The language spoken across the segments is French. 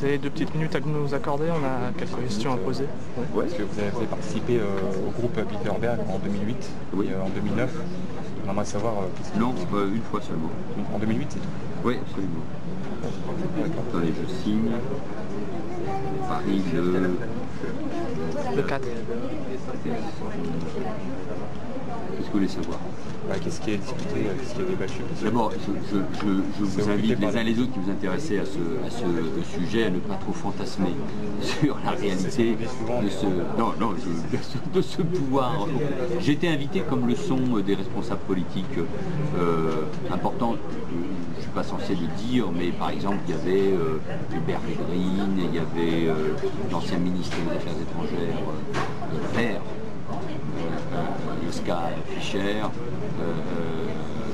avez 2 petites minutes à nous accorder, on a quelques questions à poser. Ouais. Est-ce que vous avez participé au groupe Bilderberg en 2008 et en 2009? On aimerait savoir... non, une fois seulement. En 2008, c'est tout? Oui, absolument. Attendez, je signe. Paris Le 4. Qu'est-ce que vous voulez savoir? Qu'est-ce qui est discuté, qu'est-ce qui est débattu? D'abord, je vous invite les uns les autres qui vous intéressez à ce sujet à ne pas trop fantasmer sur la réalité de ce pouvoir. J'ai été invité comme le sont des responsables politiques importants. Je ne suis pas censé le dire, mais par exemple, il y avait Hubert Védrine, il y avait l'ancien ministre des Affaires étrangères vert, Joschka Fischer,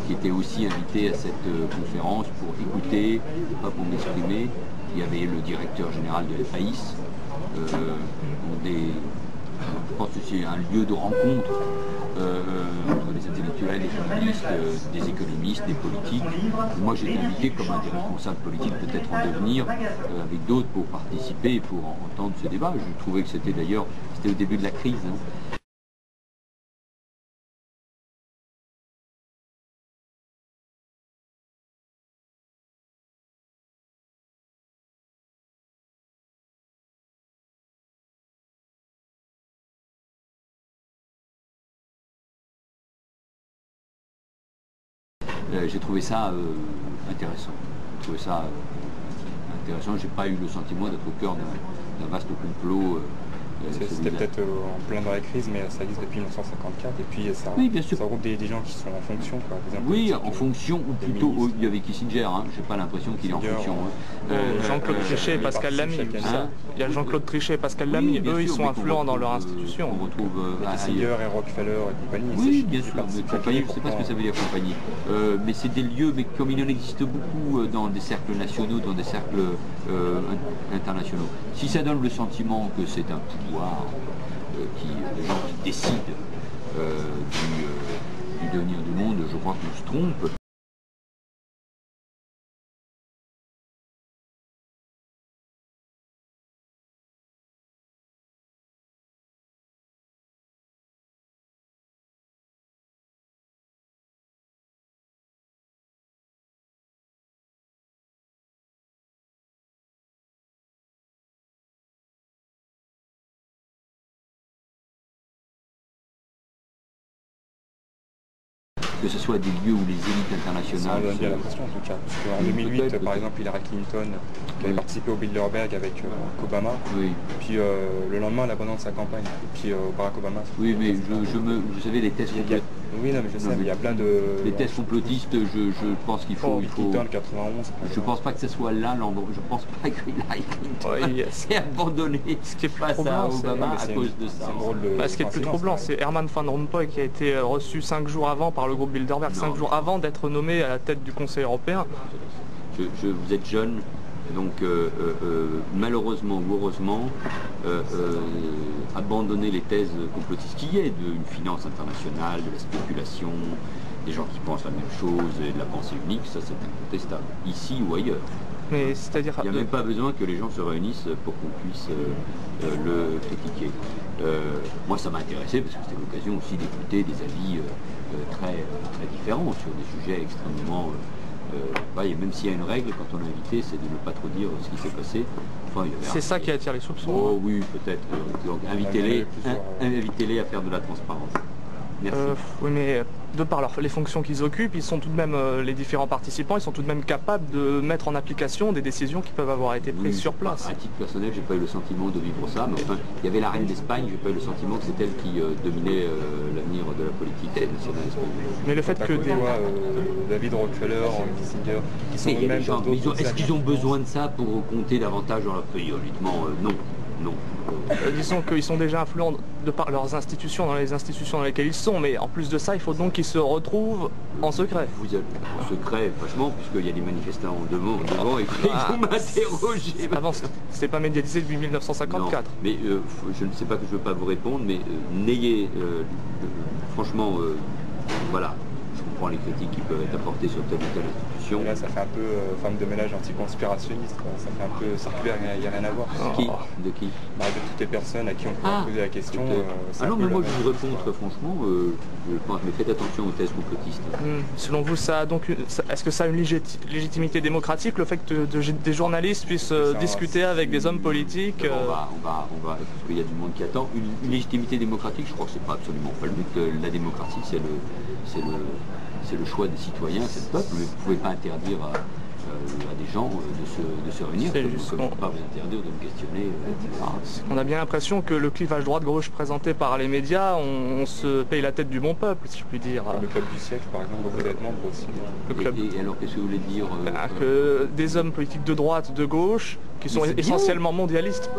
qui était aussi invité à cette conférence pour écouter, pas pour m'exprimer. Il y avait le directeur général de l'EPAIS. Je pense que c'est un lieu de rencontre entre les intellectuels, les journalistes, des économistes, des politiques. Moi j'ai été invité comme un des responsables politiques peut-être en devenir, avec d'autres pour participer et pour entendre ce débat. Je trouvais que c'était d'ailleurs, c'était au début de la crise. J'ai trouvé ça intéressant. J'ai pas eu le sentiment d'être au cœur d'un vaste complot. C'était peut-être en plein dans la crise, mais ça existe depuis 1954, et puis ça, oui, bien sûr. Ça regroupe des gens qui sont en fonction. Quoi, oui, en fonction, ou plutôt, il y avait Kissinger, hein, j'ai pas l'impression qu'il est en fonction. Jean-Claude Trichet et Pascal Lamy. Il y a Jean-Claude Trichet et Pascal Lamy, eux ils sont influents dans leur institution. On retrouve Kissinger et Rockefeller et compagnie. Oui, bien sûr, compagnie, je ne sais pas ce que ça veut dire compagnie. Mais c'est des lieux, mais comme il en existe beaucoup dans des cercles nationaux, dans des cercles internationaux. Si ça donne le sentiment que c'est un pouvoir des gens qui décident du devenir du monde, je crois qu'on se trompe. Que ce soit des lieux où les élites internationales... Ça donne bien l'impression en tout cas. Parce qu'en 2008, par exemple, Hillary Clinton, qui avait participé au Bilderberg avec Obama, puis le lendemain, elle abandonne sa campagne, et puis Barack Obama... Oui, mais vous savez, les thèses complotistes... Oui, non, mais je sais, mais il y a plein de... Les thèses complotistes, je pense qu'il faut... Clinton, 91... Je pense pas que ce soit là l'endroit. Je pense pas que Hillary Clinton s'est abandonné face à Obama à cause de ça. Ce qui est le plus troublant, c'est Herman Van Rompuy qui a été reçu 5 jours avant par le groupe Bilderberg, 5 jours avant d'être nommé à la tête du Conseil européen. Vous êtes jeune, donc malheureusement ou heureusement, abandonner les thèses complotistes qui est d'une finance internationale, de la spéculation, des gens qui pensent la même chose et de la pensée unique, ça c'est incontestable, ici ou ailleurs. Mais c'est-à-dire... Il n'y a même pas besoin que les gens se réunissent pour qu'on puisse le critiquer. Moi ça m'a intéressé parce que c'était l'occasion aussi d'écouter des avis très différents sur des sujets extrêmement... et même s'il y a une règle, quand on est invité, c'est de ne pas trop dire ce qui s'est passé. Enfin, c'est ça qui attire les soupçons. Oh oui, peut-être. Donc invitez-les à faire de la transparence. Merci. Oui, mais de par les fonctions qu'ils occupent, ils sont tout de même, les différents participants, ils sont tout de même capables de mettre en application des décisions qui peuvent avoir été prises sur place. À titre personnel, j'ai pas eu le sentiment de vivre ça, mais enfin, il y avait la reine d'Espagne, j'ai pas eu le sentiment que c'est elle qui dominait l'avenir de la politique nationale espagnole. Mais le fait que David Rockefeller, Kissinger, qui sont eux-mêmes dans d'autres... Est-ce qu'ils ont besoin de ça pour compter davantage dans leur pays? Honnêtement, non. Non. Disons qu'ils sont déjà influents de par leurs institutions, dans les institutions dans lesquelles ils sont, mais en plus de ça, il faut donc qu'ils se retrouvent en secret. Vous êtes en secret, franchement, puisqu'il y a des manifestants devant et vous m'interrogez. Avant, c'était pas médiatisé depuis 1954. Non, mais je ne sais pas que je ne veux pas vous répondre, mais n'ayez, franchement, voilà, comprend les critiques qui peuvent être apportées sur telle ou telle institution. Et là, ça fait un peu femme de ménage anticonspirationniste, quoi. Ça fait un peu circulaire, il n'y a rien à voir. De qui Bah, de toutes les personnes à qui on peut poser la question. Non, mais moi je vous réponds très franchement, je pense, mais faites attention aux thèses complotistes. Selon vous, est-ce que ça a une légitimité démocratique, le fait que des journalistes puissent discuter avec des hommes politiques Parce qu'il y a du monde qui attend. Une légitimité démocratique, je crois que c'est pas absolument pas le but. La démocratie, c'est le choix des citoyens, c'est le peuple, mais vous ne pouvez pas interdire à des gens de se réunir. Je ne peux pas vous interdire de me questionner, etc. On a bien l'impression que le clivage droite-gauche présenté par les médias, on se paye la tête du bon peuple, si je puis dire. Le club du siècle, par exemple, beaucoup d'êtres membres aussi. Et alors, qu'est-ce que vous voulez dire que des hommes politiques de droite, de gauche, qui sont essentiellement mondialistes,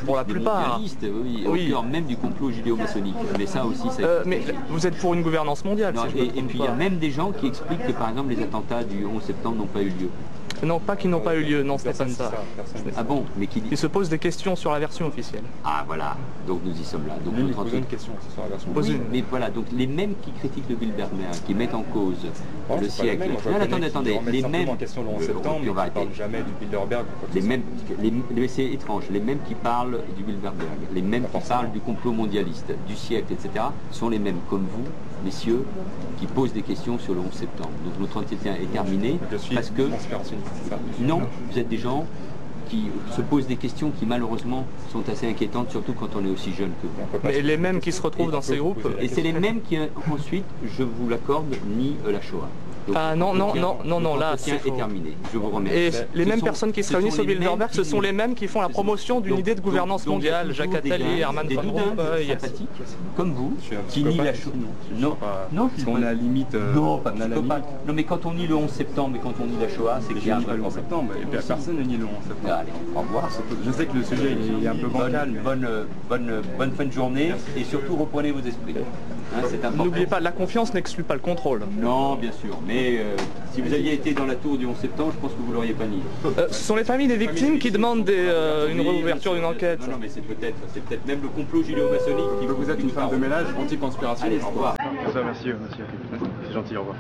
pour la plupart. Oui, au cœur même du complot judéo-maçonnique. Mais ça aussi, mais vous êtes pour une gouvernance mondiale. Non, et puis il y a même des gens qui expliquent que, par exemple, les attentats du 11 septembre n'ont pas eu lieu. Non, pas qu'ils n'ont pas eu lieu, non, Stéphane. Ah bon, mais qui dit... Il se pose des questions sur la version officielle. Ah voilà, donc nous y sommes là. Donc nous posons une question sur la version officielle. Oui, mais voilà, donc les mêmes qui critiquent le Bilderberg, qui mettent en cause le siècle... Attendez, les mêmes... en question le 11 septembre, mais qui ne parlent jamais du Bilderberg. Mais c'est étrange, les mêmes qui parlent du Bilderberg, les mêmes qui parlent du complot mondialiste, du siècle, etc., sont les mêmes, comme vous, messieurs, qui posent des questions sur le 11 septembre. Donc notre entretien est terminé parce que... Non, vous êtes des gens qui se posent des questions qui malheureusement sont assez inquiétantes, surtout quand on est aussi jeune que vous. Mais les mêmes qui se retrouvent dans ces groupes... Et c'est les mêmes qui ensuite, je vous l'accorde, nient la Shoah. Donc, là c'est terminé. Je vous remercie. Et les mêmes personnes qui se réunissent au Bilderberg, ce sont les mêmes qui font la promotion d'une idée de gouvernance mondiale. Jacques Attali, Herman Van Rompuy, sympathiques, comme vous, qui nient la Shoah. Non, on a la limite. Non, mais quand on nie le 11 septembre et quand on nie la Shoah, c'est qu'il y a le 11 septembre. Et puis personne ne nie le 11 septembre. Allez, au revoir. Je sais que le sujet est un peu bancal. Bonne fin de journée et surtout reprenez vos esprits. C'est important. N'oubliez pas, la confiance n'exclut pas le contrôle. Non, bien sûr, mais si vous aviez été dans la tour du 11 septembre, je pense que vous l'auriez pas nié. Ce sont les familles des victimes qui demandent une réouverture d'une enquête. Non, mais c'est peut-être même le complot judéo-maçonnique qui vous êtes une femme de ménage anti-conspirationniste. Allez, au revoir. Merci, c'est gentil, au revoir.